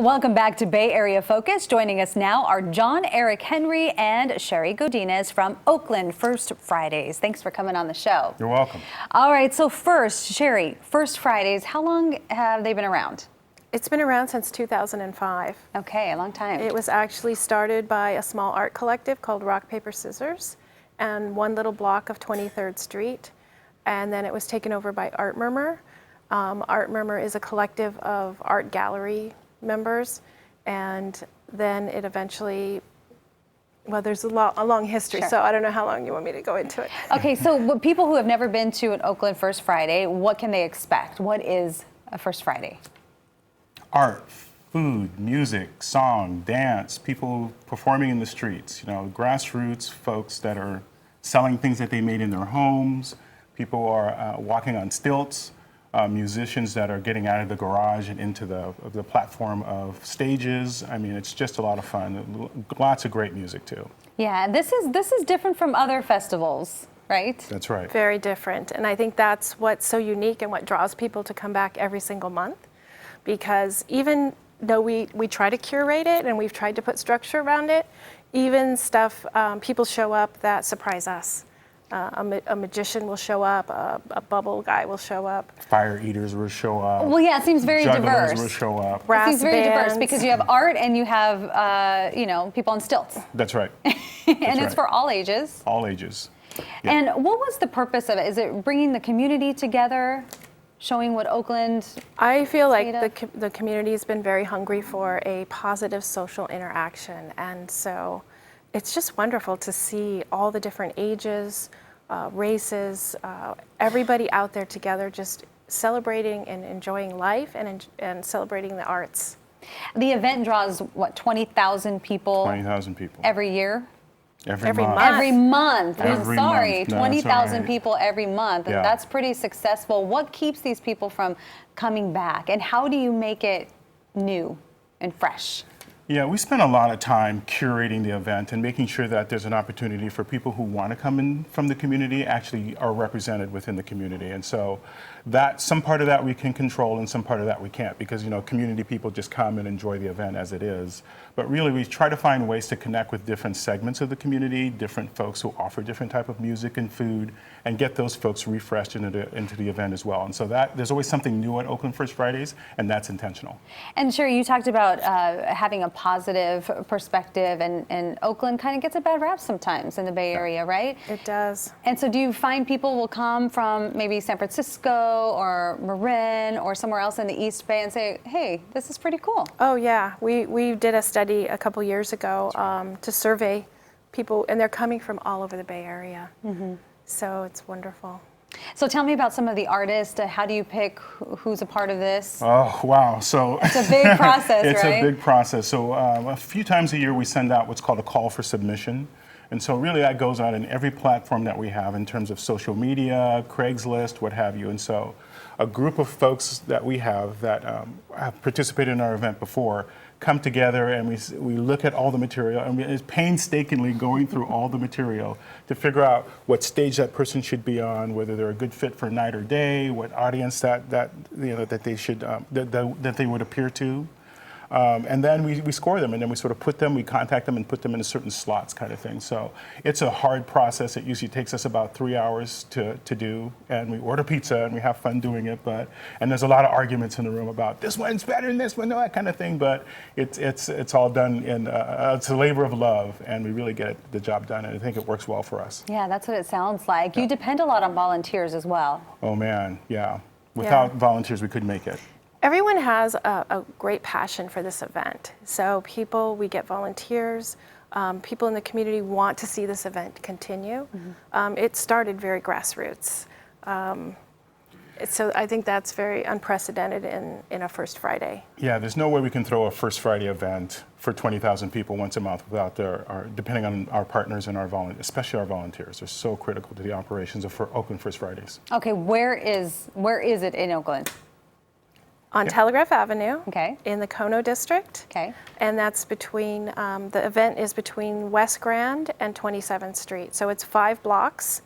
Welcome back to Bay Area Focus. Joining us now are John Eric Henry and Sherry Godinez from Oakland First Fridays. Thanks for coming on the show. You're welcome. All right, so first, Sherry, First Fridays, how long have they been around? It's been around since 2005. Okay, a long time. It was actually started by a small art collective called Rock, Paper, Scissors and one little block of 23rd Street. And then it was taken over by Art Murmur. Art Murmur is a collective of art gallery members, and then it eventually, well, there's a long history, Sure. So I don't know how long you want me to go into it. Okay, so people who have never been to an Oakland First Friday, what can they expect? What is a First Friday? Art, food, music, song, dance, people performing in the streets, grassroots folks that are selling things that they made in their homes. People are walking on stilts. Musicians that are getting out of the garage and into the platform of stages. I mean, it's just a lot of fun. Lots of great music too. Yeah, this is different from other festivals, right? That's right. Very different, and I think that's what's so unique and what draws people to come back every single month. Because even though we try to curate it and we've tried to put structure around it, even stuff, people show up that surprise us. A magician will show up, a bubble guy will show up. Fire eaters will show up. Well, yeah, it seems very diverse. Jugglers will show up. It seems very diverse bands. because you have art and you have, people on stilts. That's right. And it's right. for all ages. All ages. Yeah. And what was the purpose of it? Is it bringing the community together, showing what Oakland? I feel like the community has been very hungry for a positive social interaction, and so it's just wonderful to see all the different ages, races, everybody out there together just celebrating and enjoying life and celebrating the arts. The event draws, what, 20,000 people? 20,000 people. Every year? Every month. Every month. I'm Every sorry, month. No, 20,000 right. people every month. Yeah. That's pretty successful. What keeps these people from coming back? And how do you make it new and fresh? Yeah, we spend a lot of time curating the event and making sure that there's an opportunity for people who want to come in from the community actually are represented within the community. And so that some part of that we can control and some part of that we can't, because community people just come and enjoy the event as it is. But really we try to find ways to connect with different segments of the community, different folks who offer different type of music and food, and get those folks refreshed into the event as well. And so that there's always something new at Oakland First Fridays, and that's intentional. And Sherry, you talked about having a positive perspective, and Oakland kind of gets a bad rap sometimes in the Bay Area, right? It does. And so do you find people will come from maybe San Francisco or Marin or somewhere else in the East Bay and say, hey, this is pretty cool? Oh yeah, we did a study a couple years ago to survey people, and they're coming from all over the Bay Area. Mm-hmm. So it's wonderful. So tell me about some of the artists. How do you pick who's a part of this? Oh, wow. So it's a big process, it's right? a big process. So a few times a year we send out what's called a call for submission. And so really that goes out in every platform that we have in terms of social media, Craigslist, what have you. And so a group of folks that we have that have participated in our event before come together, and we look at all the material, and it's painstakingly going through all the material to figure out what stage that person should be on, whether they're a good fit for night or day, what audience that they should that they would appear to. And then we score them, and then we sort of we contact them and put them into certain slots kind of thing. So it's a hard process. It usually takes us about 3 hours to do, and we order pizza and we have fun doing it. And there's a lot of arguments in the room about this one's better than this one, that kind of thing. But it's all done it's a labor of love, and we really get the job done, and I think it works well for us. Yeah, that's what it sounds like. You depend a lot on volunteers as well. Oh man, yeah. Without volunteers, we couldn't make it. Everyone has a great passion for this event. So we get volunteers, people in the community want to see this event continue. Mm-hmm. It started very grassroots. So I think that's very unprecedented in a First Friday. Yeah, there's no way we can throw a First Friday event for 20,000 people once a month without depending on our partners and especially our volunteers. They're so critical to the operations of Oakland First Fridays. Okay, where is it in Oakland? On Telegraph Avenue, okay, in the Kono district. Okay. And that's between, the event is between West Grand and 27th Street. So it's 5 blocks,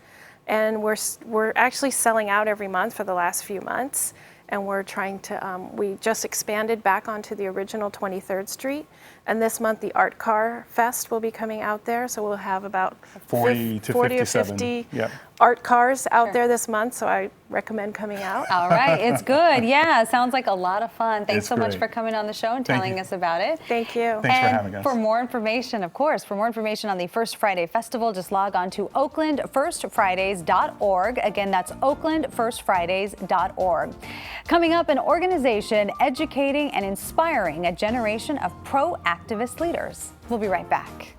and we're actually selling out every month for the last few months. and we're trying to, we just expanded back onto the original 23rd Street, and this month the Art Car Fest will be coming out there, so we'll have about 40 to 40 or 57. 50 Yep. art cars out there this month, so I recommend coming out. All right, it's good. Yeah, sounds like a lot of fun. Thanks It's so much great. for coming on the show and Thank telling you. us about it. Thank you. Thanks for And having us. for more information, of course, for more information on the First Friday Festival, just log on to oaklandfirstfridays.org. Again, that's oaklandfirstfridays.org. Coming up, an organization educating and inspiring a generation of pro-activist leaders. We'll be right back.